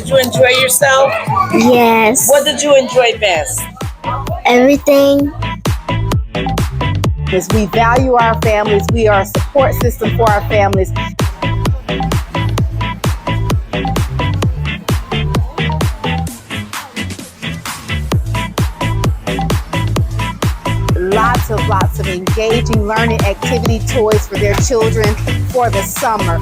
Did you enjoy yourself? Yes. What did you enjoy best? Everything. As we value our families, we are a support system for our families. Lots of engaging learning activity toys for their children for the summer.